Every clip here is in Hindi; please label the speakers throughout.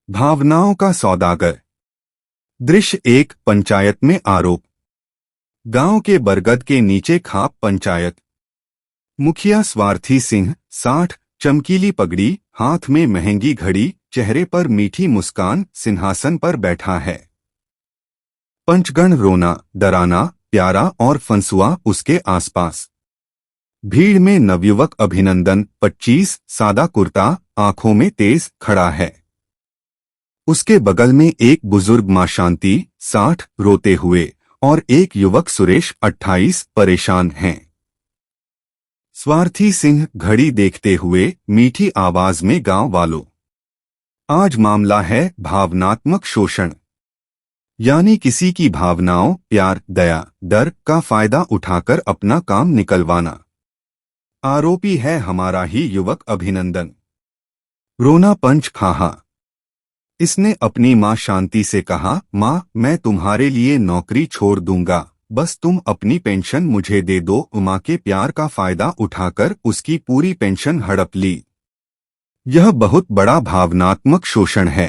Speaker 1: भावनाओं का सौदागर। दृश्य एक, पंचायत में आरोप। गांव के बरगद के नीचे खाप पंचायत। मुखिया स्वार्थी सिंह 60, चमकीली पगड़ी, हाथ में महंगी घड़ी, चेहरे पर मीठी मुस्कान, सिंहासन पर बैठा है। पंचगण रोना, डराना, प्यारा और फंसुआ उसके आसपास। भीड़ में नवयुवक अभिनंदन 25, सादा कुर्ता, आंखों में तेज, खड़ा है। उसके बगल में एक बुजुर्ग मां शांति 60, रोते हुए, और एक युवक सुरेश 28, परेशान हैं। स्वार्थी सिंह घड़ी देखते हुए मीठी आवाज में, गांव वालों, आज मामला है भावनात्मक शोषण, यानी किसी की भावनाओं, प्यार, दया, डर का फायदा उठाकर अपना काम निकलवाना। आरोपी है हमारा ही युवक अभिनंदन। रोना पंच खाहा। इसने अपनी मां शांति से कहा, मां, मैं तुम्हारे लिए नौकरी छोड़ दूंगा, बस तुम अपनी पेंशन मुझे दे दो। मां के प्यार का फायदा उठाकर उसकी पूरी पेंशन हड़प ली। यह बहुत बड़ा भावनात्मक शोषण है।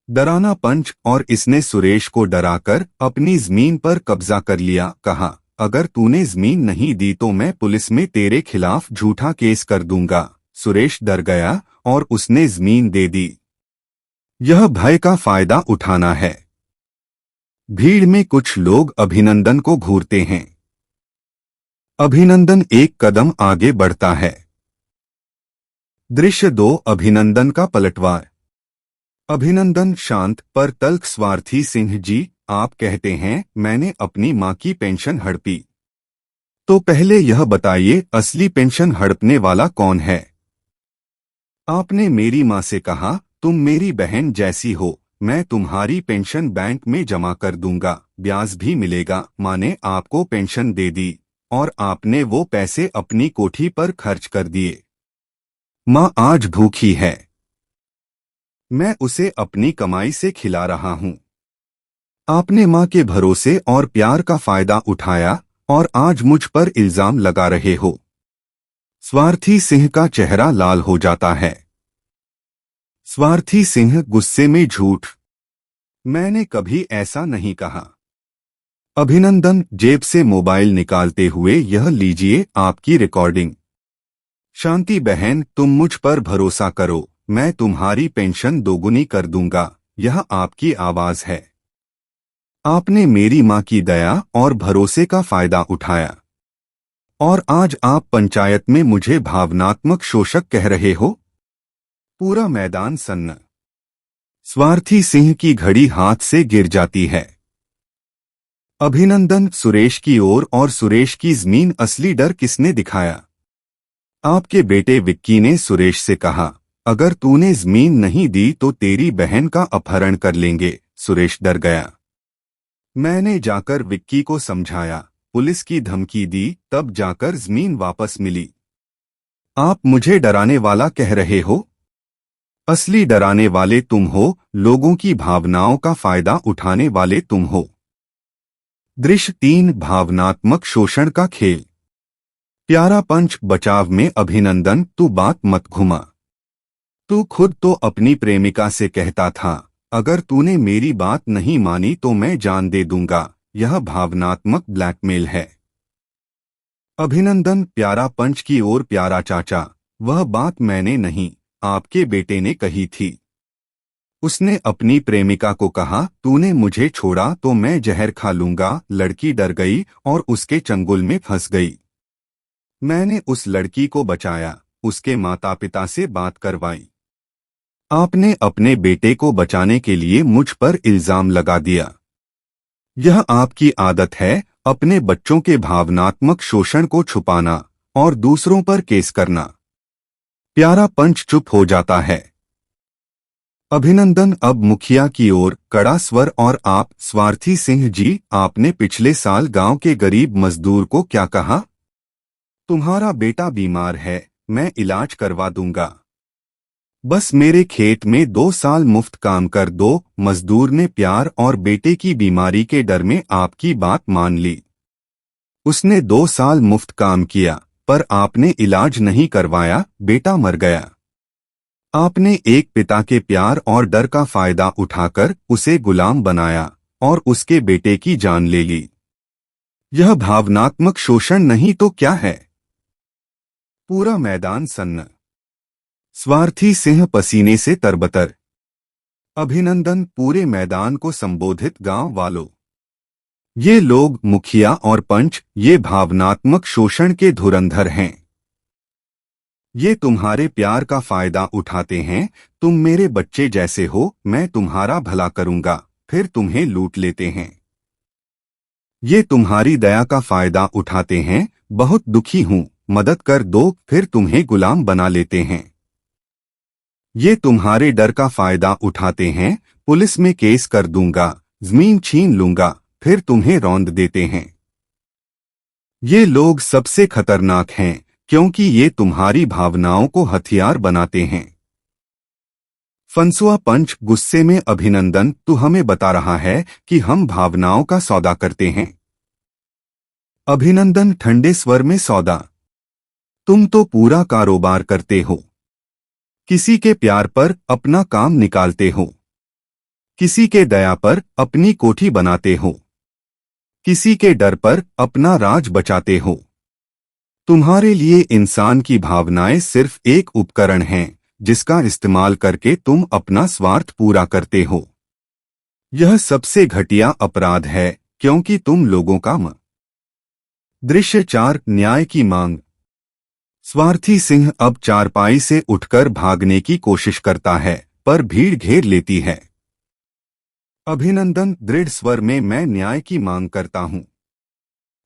Speaker 1: डराना पंच, और इसने सुरेश को डराकर अपनी जमीन पर कब्जा कर लिया। कहा, अगर तूने जमीन नहीं दी तो मैं पुलिस में तेरे खिलाफ झूठा केस कर दूंगा। सुरेश डर गया और उसने जमीन दे दी। यह भय का फायदा उठाना है। भीड़ में कुछ लोग अभिनंदन को घूरते हैं। अभिनंदन एक कदम आगे बढ़ता है। दृश्य 2, अभिनंदन का पलटवार। अभिनंदन शांत पर तल्ख। स्वार्थी सिंह जी, आप कहते हैं मैंने अपनी मां की पेंशन हड़पी, तो पहले यह बताइए असली पेंशन हड़पने वाला कौन है? आपने मेरी मां से कहा, तुम मेरी बहन जैसी हो, मैं तुम्हारी पेंशन बैंक में जमा कर दूंगा, ब्याज भी मिलेगा। मां ने आपको पेंशन दे दी और आपने वो पैसे अपनी कोठी पर खर्च कर दिए। मां आज भूखी है, मैं उसे अपनी कमाई से खिला रहा हूं। आपने मां के भरोसे और प्यार का फायदा उठाया और आज मुझ पर इल्जाम लगा रहे हो। स्वार्थी सिंह का चेहरा लाल हो जाता है। स्वार्थी सिंह गुस्से में, झूठ, मैंने कभी ऐसा नहीं कहा। अभिनंदन जेब से मोबाइल निकालते हुए, यह लीजिए आपकी रिकॉर्डिंग। शांति बहन, तुम मुझ पर भरोसा करो, मैं तुम्हारी पेंशन दोगुनी कर दूंगा। यह आपकी आवाज है। आपने मेरी मां की दया और भरोसे का फायदा उठाया और आज आप पंचायत में मुझे भावनात्मक शोषक कह रहे हो। पूरा मैदान सन्न। स्वार्थी सिंह की घड़ी हाथ से गिर जाती है। अभिनंदन सुरेश की ओर, और सुरेश की जमीन असली डर किसने दिखाया? आपके बेटे विक्की ने सुरेश से कहा, अगर तूने जमीन नहीं दी तो तेरी बहन का अपहरण कर लेंगे। सुरेश डर गया। मैंने जाकर विक्की को समझाया, पुलिस की धमकी दी, तब जाकर जमीन वापस मिली। आप मुझे डराने वाला कह रहे हो? असली डराने वाले तुम हो, लोगों की भावनाओं का फायदा उठाने वाले तुम हो। दृश्य 3, भावनात्मक शोषण का खेल। प्यारा पंच बचाव में अभिनंदन, तू बात मत घुमा। तू खुद तो अपनी प्रेमिका से कहता था, अगर तूने मेरी बात नहीं मानी तो मैं जान दे दूंगा। यह भावनात्मक ब्लैकमेल है। अभिनंदन प्यारा पंच की ओर, प्यारा चाचा, वह बात मैंने नहीं, आपके बेटे ने कही थी। उसने अपनी प्रेमिका को कहा, तूने मुझे छोड़ा तो मैं जहर खा लूंगा। लड़की डर गई और उसके चंगुल में फंस गई। मैंने उस लड़की को बचाया, उसके माता पिता से बात करवाई। आपने अपने बेटे को बचाने के लिए मुझ पर इल्जाम लगा दिया। यह आपकी आदत है, अपने बच्चों के भावनात्मक शोषण को छुपाना और दूसरों पर केस करना। प्यारा पंच चुप हो जाता है। अभिनंदन अब मुखिया की ओर, कड़ा स्वर, और आप? स्वार्थी सिंह जी, आपने पिछले साल गांव के गरीब मजदूर को क्या कहा? तुम्हारा बेटा बीमार है, मैं इलाज करवा दूंगा, बस मेरे खेत में 2 साल मुफ्त काम कर दो। मजदूर ने प्यार और बेटे की बीमारी के डर में आपकी बात मान ली। उसने 2 साल मुफ्त काम किया, पर आपने इलाज नहीं करवाया, बेटा मर गया। आपने एक पिता के प्यार और डर का फायदा उठाकर उसे गुलाम बनाया और उसके बेटे की जान ले ली। यह भावनात्मक शोषण नहीं तो क्या है? पूरा मैदान सन्न। स्वार्थी सिंह पसीने से तरबतर। अभिनंदन पूरे मैदान को संबोधित गांव वालों। ये लोग मुखिया और पंच, ये भावनात्मक शोषण के धुरंधर हैं। ये तुम्हारे प्यार का फायदा उठाते हैं। तुम मेरे बच्चे जैसे हो, मैं तुम्हारा भला करूंगा, फिर तुम्हें लूट लेते हैं। ये तुम्हारी दया का फायदा उठाते हैं। बहुत दुखी हूं, मदद कर दो, फिर तुम्हें गुलाम बना लेते हैं। ये तुम्हारे डर का फायदा उठाते हैं। पुलिस में केस कर दूंगा, जमीन छीन लूंगा, फिर तुम्हें रौंद देते हैं। ये लोग सबसे खतरनाक हैं क्योंकि ये तुम्हारी भावनाओं को हथियार बनाते हैं। फंसुआ पंच गुस्से में। अभिनंदन, तू हमें बता रहा है कि हम भावनाओं का सौदा करते हैं? अभिनंदन ठंडे स्वर में। सौदा? तुम तो पूरा कारोबार करते हो। किसी के प्यार पर अपना काम निकालते हो, किसी के दया पर अपनी कोठी बनाते हो, किसी के डर पर अपना राज बचाते हो। तुम्हारे लिए इंसान की भावनाएं सिर्फ एक उपकरण हैं जिसका इस्तेमाल करके तुम अपना स्वार्थ पूरा करते हो। यह सबसे घटिया अपराध है क्योंकि तुम लोगों का दृश्य 4। न्याय की मांग। स्वार्थी सिंह अब चारपाई से उठकर भागने की कोशिश करता है पर भीड़ घेर लेती है। अभिनंदन दृढ़ स्वर में। मैं न्याय की मांग करता हूं।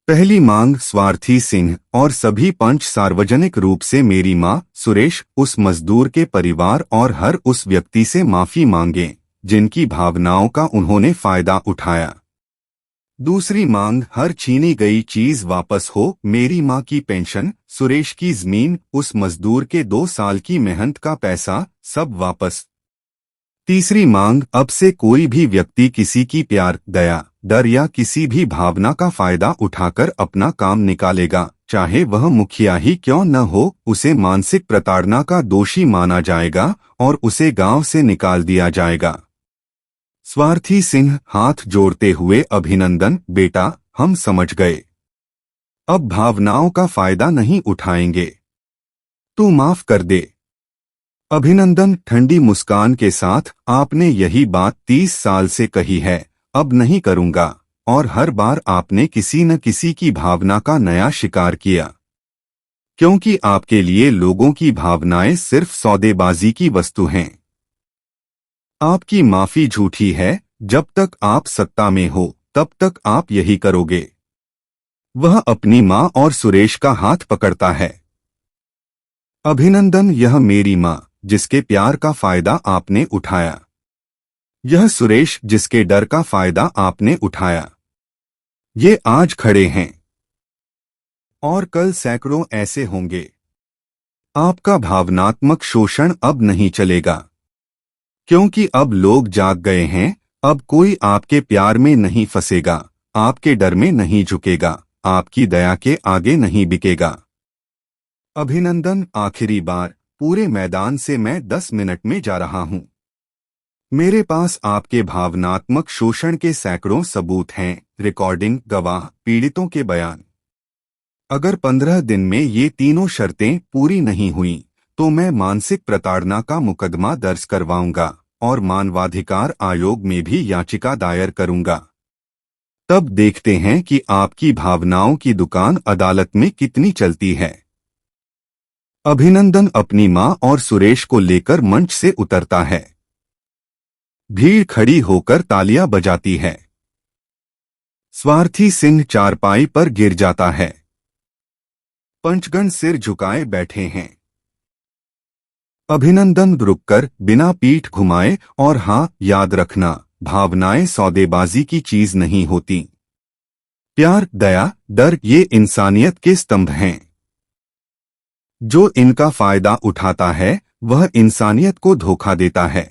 Speaker 1: पहली मांग, स्वार्थी सिंह और सभी पंच सार्वजनिक रूप से मेरी मां सुरेश, उस मजदूर के परिवार और हर उस व्यक्ति से माफी मांगें जिनकी भावनाओं का उन्होंने फायदा उठाया। दूसरी मांग, हर छीनी गई चीज वापस हो। मेरी मां की पेंशन, सुरेश की जमीन, उस मजदूर के 2 साल की मेहनत का पैसा, सब वापस। तीसरी मांग, अब से कोई भी व्यक्ति किसी की प्यार, दया, डर या किसी भी भावना का फायदा उठाकर अपना काम निकालेगा, चाहे वह मुखिया ही क्यों न हो, उसे मानसिक प्रताड़ना का दोषी माना जाएगा और उसे गांव से निकाल दिया जाएगा। स्वार्थी सिंह हाथ जोड़ते हुए। अभिनंदन बेटा, हम समझ गए। अब भावनाओं का फायदा नहीं उठाएंगे। तू माफ कर दे। अभिनंदन ठंडी मुस्कान के साथ। आपने यही बात 30 साल से कही है, अब नहीं करूंगा। और हर बार आपने किसी न किसी की भावना का नया शिकार किया, क्योंकि आपके लिए लोगों की भावनाएं सिर्फ सौदेबाजी की वस्तु हैं। आपकी माफी झूठी है। जब तक आप सत्ता में हो तब तक आप यही करोगे। वह अपनी मां और सुरेश का हाथ पकड़ता है। अभिनंदन, यह मेरी मां जिसके प्यार का फायदा आपने उठाया, यह सुरेश जिसके डर का फायदा आपने उठाया। ये आज खड़े हैं और कल सैकड़ों ऐसे होंगे। आपका भावनात्मक शोषण अब नहीं चलेगा, क्योंकि अब लोग जाग गए हैं। अब कोई आपके प्यार में नहीं फंसेगा, आपके डर में नहीं झुकेगा, आपकी दया के आगे नहीं बिकेगा। अभिनंदन, आखिरी बार, पूरे मैदान से मैं 10 मिनट में जा रहा हूं। मेरे पास आपके भावनात्मक शोषण के सैकड़ों सबूत हैं, रिकॉर्डिंग, गवाह, पीड़ितों के बयान। अगर 15 दिन में ये तीनों शर्तें पूरी नहीं हुई तो मैं मानसिक प्रताड़ना का मुकदमा दर्ज करवाऊंगा और मानवाधिकार आयोग में भी याचिका दायर करूंगा। तब देखते हैं कि आपकी भावनाओं की दुकान अदालत में कितनी चलती है। अभिनंदन अपनी मां और सुरेश को लेकर मंच से उतरता है। भीड़ खड़ी होकर तालियां बजाती है। स्वार्थी सिंह चारपाई पर गिर जाता है। पंचगण सिर झुकाए बैठे हैं। अभिनंदन रुककर बिना पीठ घुमाए। और हां, याद रखना, भावनाएं सौदेबाजी की चीज नहीं होती। प्यार, दया, डर, ये इंसानियत के स्तंभ हैं। जो इनका फायदा उठाता है वह इंसानियत को धोखा देता है।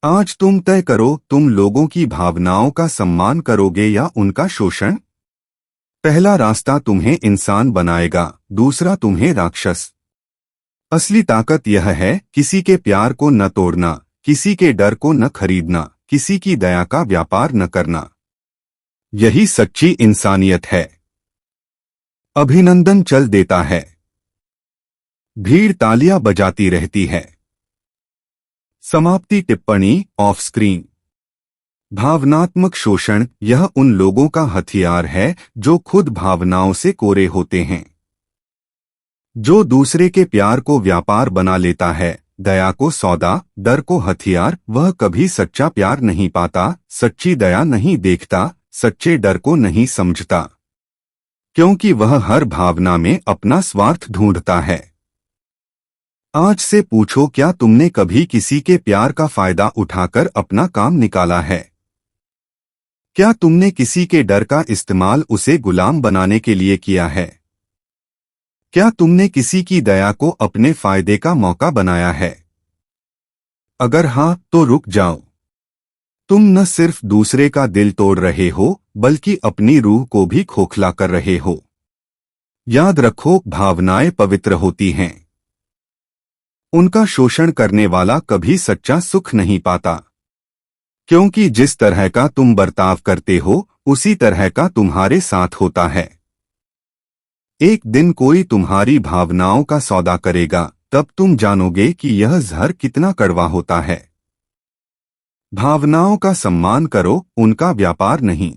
Speaker 1: आज तुम तय करो, तुम लोगों की भावनाओं का सम्मान करोगे या उनका शोषण। पहला रास्ता तुम्हें इंसान बनाएगा, दूसरा तुम्हें राक्षस। असली ताकत यह है किसी के प्यार को न तोड़ना, किसी के डर को न खरीदना, किसी की दया का व्यापार न करना। यही सच्ची इंसानियत है। अभिनंदन चल देता है, भीड़ तालियां बजाती रहती है। समाप्ति टिप्पणी ऑफ स्क्रीन। भावनात्मक शोषण यह उन लोगों का हथियार है जो खुद भावनाओं से कोरे होते हैं। जो दूसरे के प्यार को व्यापार बना लेता है, दया को सौदा, डर को हथियार, वह कभी सच्चा प्यार नहीं पाता, सच्ची दया नहीं देखता, सच्चे डर को नहीं समझता, क्योंकि वह हर भावना में अपना स्वार्थ ढूंढता है। आज से पूछो, क्या तुमने कभी किसी के प्यार का फायदा उठाकर अपना काम निकाला है? क्या तुमने किसी के डर का इस्तेमाल उसे गुलाम बनाने के लिए किया है? क्या तुमने किसी की दया को अपने फायदे का मौका बनाया है? अगर हाँ, तो रुक जाओ। तुम न सिर्फ दूसरे का दिल तोड़ रहे हो, बल्कि अपनी रूह को भी खोखला कर रहे हो। याद रखो, भावनाएं पवित्र होती हैं। उनका शोषण करने वाला कभी सच्चा सुख नहीं पाता, क्योंकि जिस तरह का तुम बर्ताव करते हो, उसी तरह का तुम्हारे साथ होता है। एक दिन कोई तुम्हारी भावनाओं का सौदा करेगा, तब तुम जानोगे कि यह जहर कितना कड़वा होता है। भावनाओं का सम्मान करो, उनका व्यापार नहीं।